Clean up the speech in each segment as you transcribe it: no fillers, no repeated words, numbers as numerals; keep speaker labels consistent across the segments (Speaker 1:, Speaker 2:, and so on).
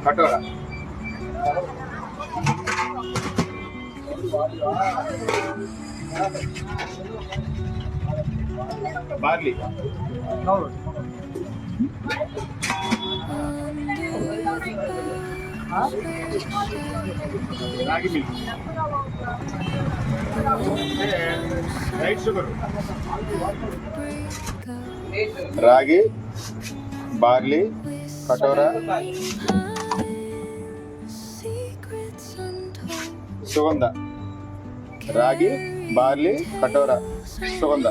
Speaker 1: కటోరా barley రాగి milk white sugar రాగి barley కటోరా సుగంధ రాగి బార్లీ కటోరా సుగంధ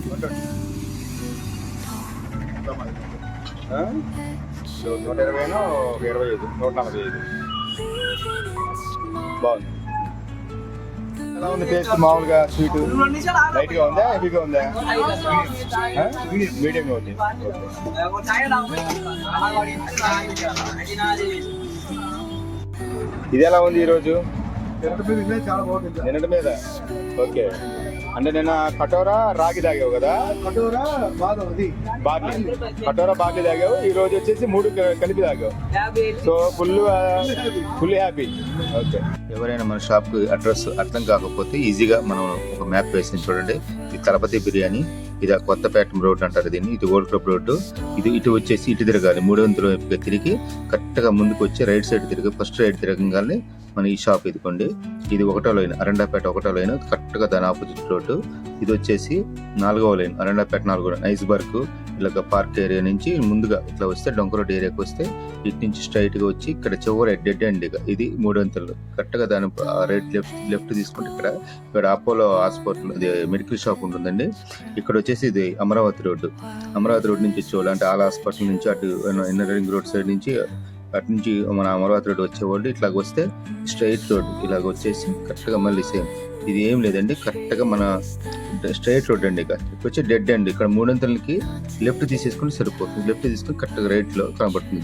Speaker 1: నూట 25 145 బాగుంది. ఎలా ఉంది టేస్ట్? మామూలుగా స్వీట్ లైట్ గా ఉందా, హెవీగా ఉందా? మీడియంగా ఉంది. ఇది ఎలా ఉంది ఈరోజు? నిన్నటి మీద ఓకే. అంటే నిన్న కటోరా రాగి తాగావు కదా, బార్లీ కటోరా బార్లీ తాగావు, ఈ రోజు వచ్చేసి 3 కలిపి తాగావు. So full happy. ఓకే. ఎవరైనా మన షాప్కి అడ్రస్ అర్థం కాకపోతే ఈజీగా మనం ఒక మ్యాప్ వేసింది చూడండి. ఇది తలపతి బిర్యానీ, ఇది కొత్తపేట రోడ్ అంటారు దీన్ని, ఇది ఓల్డ్ క్లబ్ రోడ్డు. ఇది ఇటు వచ్చేసి ఇటు తిరగాలి, 300 వైపుగా తిరిగి కరెక్ట్గా ముందుకు వచ్చి రైట్ సైడ్ తిరిగి ఫస్ట్ రైట్ తిరగగానే మన ఈ షాప్ ఇదికోండి. ఇది 1వ లైన్, అరండాపేట 1వ లైన్, కరెక్ట్గా దాని ఆపోజిట్ రోడ్డు. ఇది వచ్చేసి 4వ లైన్, అరండాపేట 4వ లైన్. ఐస్బర్గ్ ఇలాగ పార్క్ ఏరియా నుంచి ముందుగా ఇట్లా వస్తే డొంక రోడ్ ఏరియాకి వస్తే ఇటు నుంచి స్ట్రైట్ గా వచ్చి ఇక్కడ చివరి డెడ్ ఎండ్ ఇది 3 అంతలు కరెక్ట్గా దాని రైట్ లెఫ్ట్ తీసుకుంటే ఇక్కడ అపోలో హాస్పిటల్ మెడికల్ షాప్ ఉంటుందండి. ఇక్కడ వచ్చేసి ఇది అమరావతి రోడ్డు నుంచి వచ్చేవాళ్ళు, అంటే ఆల్ హాస్పిటల్ నుంచి అటు ఇన్నర్ రింగ్ రోడ్ సైడ్ నుంచి అటు నుంచి మన అమరావతి రోడ్డు వచ్చేవాళ్ళు ఇట్లాగ వస్తే స్ట్రైట్ రోడ్ ఇలాగ వచ్చేసి కరెక్ట్గా మళ్ళీ సేమ్ ఇది ఏం లేదండి, కరెక్ట్గా మన స్ట్రైట్ రోడ్ అండి. ఇక్కడ వచ్చి డెడ్ అండి, ఇక్కడ 3 అంతలకి లెఫ్ట్ తీసేసుకుని సరిపోతుంది. లెఫ్ట్ తీసుకుని కరెక్ట్గా రైట్లో కనబడుతుంది.